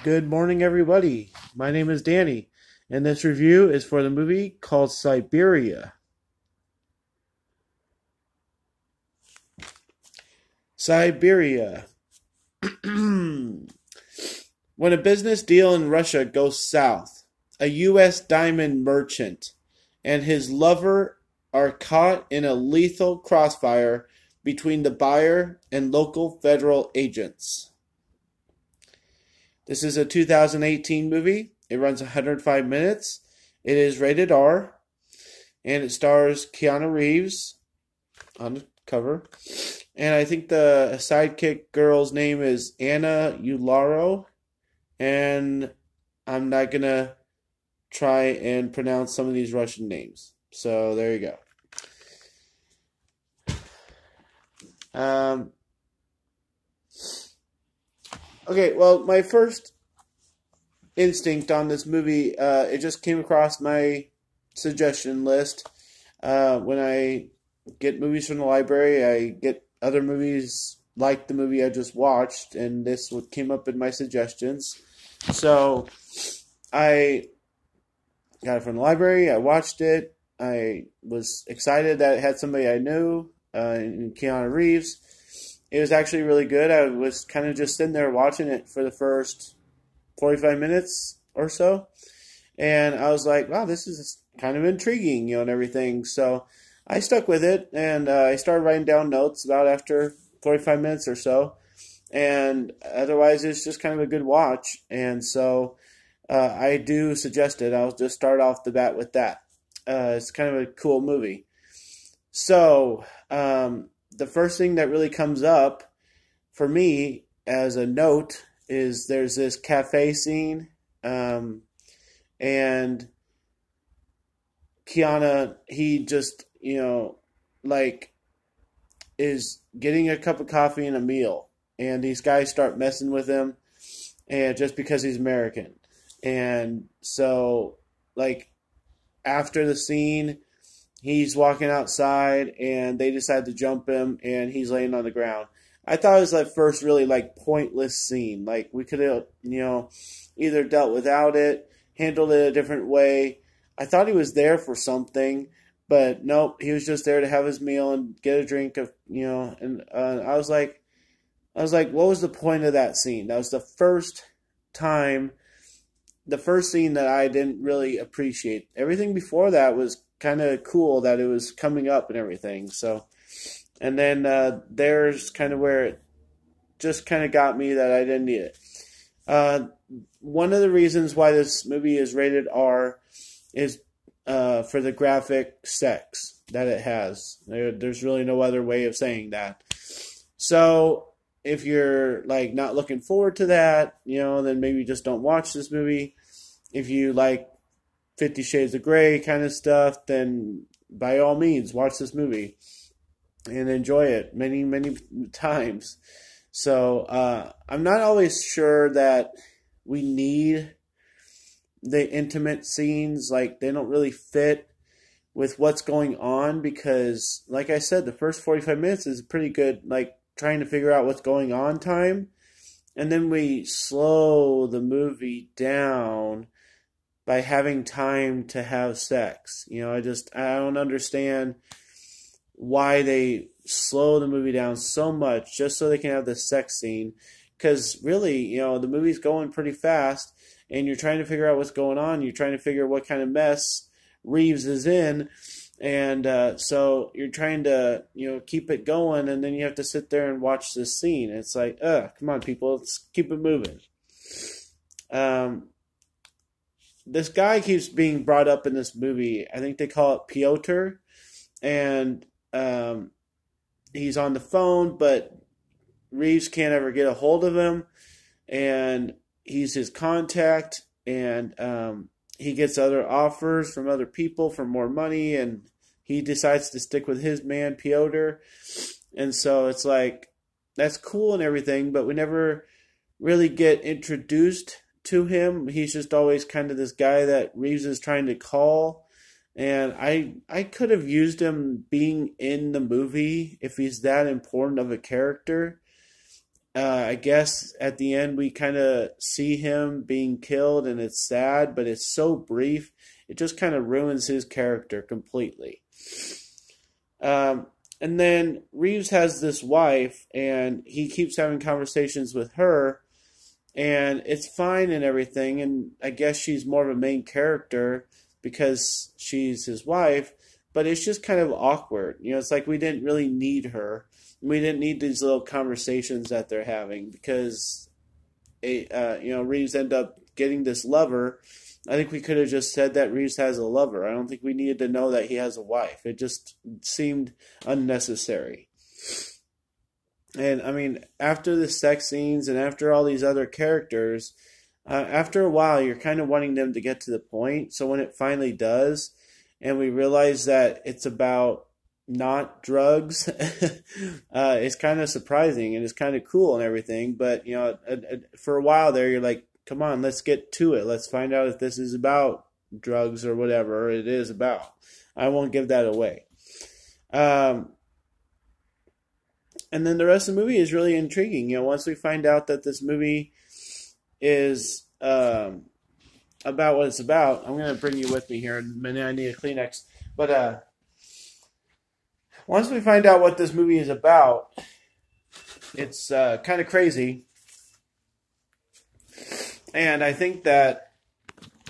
Good morning, everybody. My name is Danny, and this review is for the movie called Siberia. Siberia. When a business deal in Russia goes south, a U.S. diamond merchant and his lover are caught in a lethal crossfire between the buyer and local federal agents. This is a 2018 movie. It runs 105 minutes. It is rated R, and it stars Keanu Reeves on the cover. And I think the sidekick girl's name is Anna Ularo, and I'm not gonna try and pronounce some of these Russian names. So there you go. Okay, well, my first instinct on this movie, it just came across my suggestion list. When I get movies from the library, I get other movies like the movie I just watched, and this came up in my suggestions. So I got it from the library. I watched it. I was excited that it had somebody I knew, in Keanu Reeves. It was actually really good. I was kind of just sitting there watching it for the first 45 minutes or so. And I was like, wow, this is kind of intriguing, and everything. So I stuck with it, and I started writing down notes about after 45 minutes or so. And otherwise, it's just kind of a good watch. And so I do suggest it. I'll just start off the bat with that. It's kind of a cool movie. So the first thing that really comes up for me as a note is there's this cafe scene, and Kiana, he just, like, is getting a cup of coffee and a meal, and these guys start messing with him, and just because he's American. And so, like, after the scene, he's walking outside, and they decide to jump him, and he's laying on the ground. I thought it was that first really, like, pointless scene. Like, we could have, either dealt without it, handled it a different way. I thought he was there for something, but nope, he was just there to have his meal and get a drink of, and I was like, what was the point of that scene? That was the first scene that I didn't really appreciate. Everything before that was kind of cool that it was coming up and everything. So, and then there's kind of where it just kind of got me that I didn't need it. One of the reasons why this movie is rated R is for the graphic sex that it has. There's really no other way of saying that. So if you're like not looking forward to that, then maybe just don't watch this movie. If you like 50 Shades of Grey kind of stuff, then by all means watch this movie and enjoy it many, many times. So I'm not always sure that we need the intimate scenes. Like, they don't really fit with what's going on, because like I said, the first 45 minutes is pretty good, like trying to figure out what's going on time, and then we slow the movie down by having time to have sex. I don't understand why they slow the movie down so much just so they can have the sex scene, because really, the movie's going pretty fast, and you're trying to figure out what's going on. You're trying to figure out what kind of mess Reeves is in, and so you're trying to, keep it going, and then you have to sit there and watch this scene. It's like, come on, people, let's keep it moving. This guy keeps being brought up in this movie. I think they call it Piotr, and he's on the phone, but Reeves can't ever get a hold of him, and he's his contact, and he gets other offers from other people for more money, and he decides to stick with his man, Piotr. And so it's like, that's cool and everything, but we never really get introduced to him. He's just always kind of this guy that Reeves is trying to call. And I could have used him being in the movie if he's that important of a character. I guess at the end we kind of see him being killed, and it's sad, but it's so brief. It just kind of ruins his character completely. Um, and then Reeves has this wife, and he keeps having conversations with her, and it's fine and everything. And I guess she's more of a main character because she's his wife, but it's just kind of awkward. It's like we didn't really need her. We didn't need these little conversations that they're having because Reeves ended up getting this lover. I think we could have just said that Reeves has a lover. I don't think we needed to know that he has a wife. It just seemed unnecessary. And I mean, after the sex scenes and after all these other characters, after a while, you're kind of wanting them to get to the point. So when it finally does, and we realize that it's about not drugs, it's kind of surprising and it's kind of cool and everything. But for a while there, you're like, come on, let's get to it. Let's find out if this is about drugs or whatever it is about. I won't give that away. And then the rest of the movie is really intriguing. Once we find out that this movie is about what it's about, I'm going to bring you with me here in a minute. I need a Kleenex. But once we find out what this movie is about, it's kind of crazy. And I think that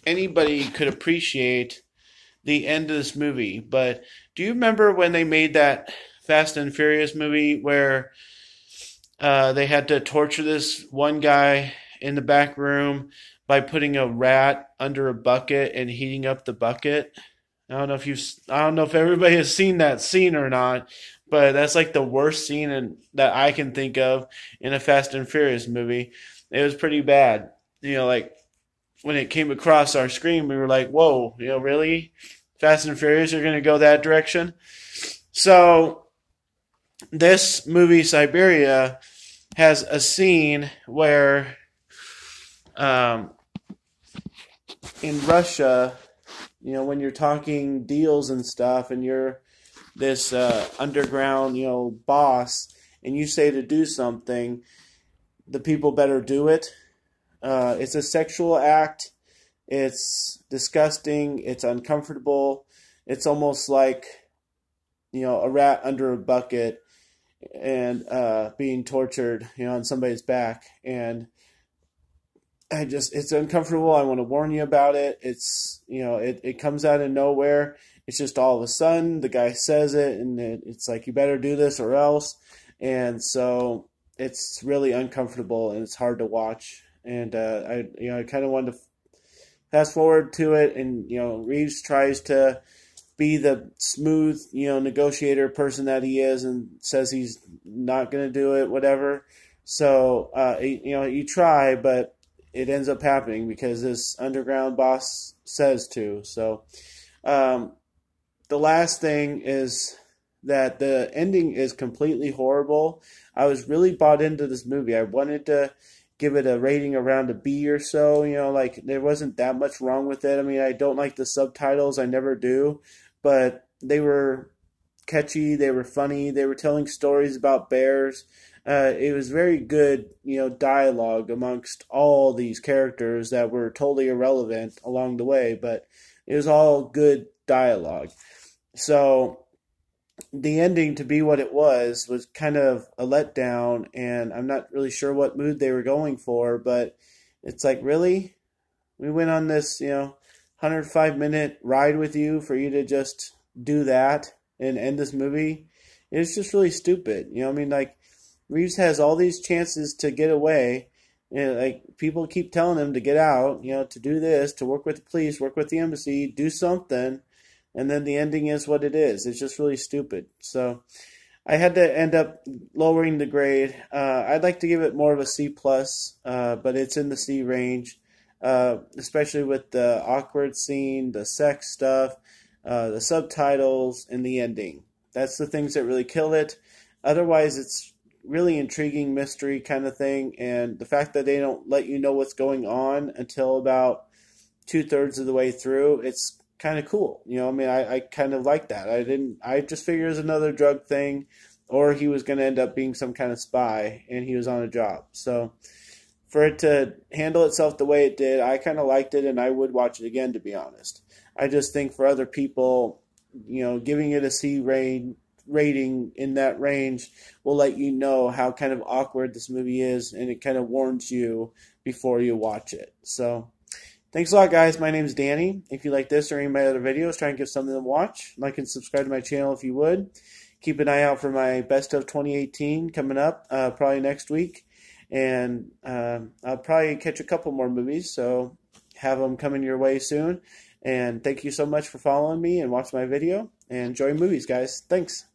anybody could appreciate the end of this movie. But do you remember when they made that Fast and Furious movie where they had to torture this one guy in the back room by putting a rat under a bucket and heating up the bucket? I don't know if everybody has seen that scene or not, but that's like the worst scene that I can think of in a Fast and Furious movie. It was pretty bad. Like when it came across our screen, we were like, whoa, really? Fast and Furious are going to go that direction? So this movie, Siberia, has a scene where in Russia, when you're talking deals and stuff and you're this underground, boss, and you say to do something, the people better do it. It's a sexual act. It's disgusting. It's uncomfortable. It's almost like, a rat under a bucket and being tortured, on somebody's back. And it's uncomfortable. I want to warn you about it. It's, it comes out of nowhere. It's just all of a sudden the guy says it, and it's like, you better do this or else. And so it's really uncomfortable and it's hard to watch. And I kind of wanted to fast forward to it, and Reeves tries to be the smooth, negotiator person that he is, and says he's not going to do it, whatever. So you try, but it ends up happening because this underground boss says to. So the last thing is that the ending is completely horrible. I was really bought into this movie. I wanted to give it a rating around a B or so. Like there wasn't that much wrong with it. I mean, I don't like the subtitles. I never do. But they were catchy. They were funny. They were telling stories about bears. It was very good, dialogue amongst all these characters that were totally irrelevant along the way. But it was all good dialogue. So the ending, to be what it was kind of a letdown, and I'm not really sure what mood they were going for, but it's like, really? We went on this, 105-minute ride with you for you to just do that and end this movie? It's just really stupid. I mean, like, Reeves has all these chances to get away, and like people keep telling him to get out, to do this, to work with the police, work with the embassy, do something. And then the ending is what it is. It's just really stupid. So I had to end up lowering the grade. I'd like to give it more of a C+, but it's in the C range, especially with the awkward scene, the sex stuff, the subtitles, and the ending. That's the things that really kill it. Otherwise, it's really intriguing mystery kind of thing. And the fact that they don't let you know what's going on until about 2/3 of the way through, it's kind of cool. I mean, I kind of like that. I just figured it was another drug thing. or he was going to end up being some kind of spy and he was on a job. So for it to handle itself the way it did, I kind of liked it, and I would watch it again, to be honest. I just think for other people, giving it a rating in that range will let you know how kind of awkward this movie is, and it kind of warns you before you watch it. So thanks a lot, guys. My name is Danny. If you like this or any of my other videos, try and give something to watch. Like and subscribe to my channel if you would. Keep an eye out for my Best of 2018 coming up probably next week. And I'll probably catch a couple more movies, so have them coming your way soon. And thank you so much for following me and watching my video. And enjoy movies, guys. Thanks.